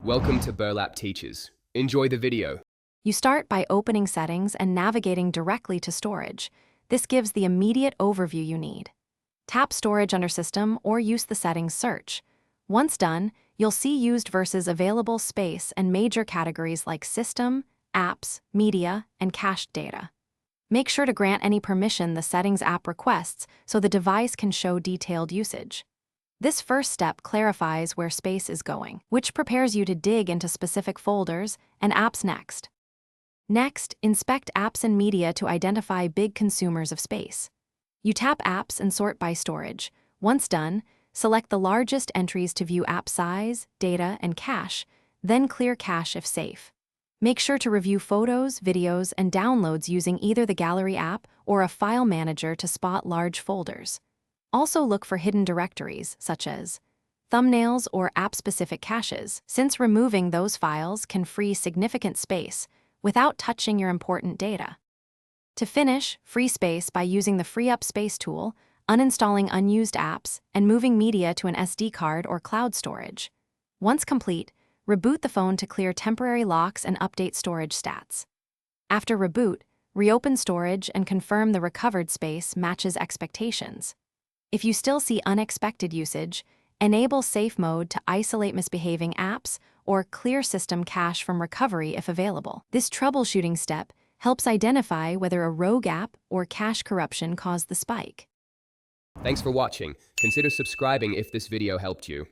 Welcome to Burlap Teachers. Enjoy the video. You start by opening Settings and navigating directly to Storage. This gives the immediate overview you need. Tap Storage under System or use the Settings search. Once done, you'll see used versus available space and major categories like System, Apps, Media, and Cached data. Make sure to grant any permission the Settings app requests so the device can show detailed usage. This first step clarifies where space is going, which prepares you to dig into specific folders and apps next. Next, inspect apps and media to identify big consumers of space. You tap Apps and sort by storage. Once done, select the largest entries to view app size, data, and cache, then clear cache if safe. Make sure to review photos, videos, and downloads using either the Gallery app or a file manager to spot large folders. Also look for hidden directories, such as thumbnails or app-specific caches, since removing those files can free significant space without touching your important data. To finish, free space by using the Free Up Space tool, uninstalling unused apps, and moving media to an SD card or cloud storage. Once complete, reboot the phone to clear temporary locks and update storage stats. After reboot, reopen storage and confirm the recovered space matches expectations. If you still see unexpected usage, enable Safe Mode to isolate misbehaving apps or clear system cache from recovery if available. This troubleshooting step helps identify whether a rogue app or cache corruption caused the spike. Thanks for watching. Consider subscribing if this video helped you.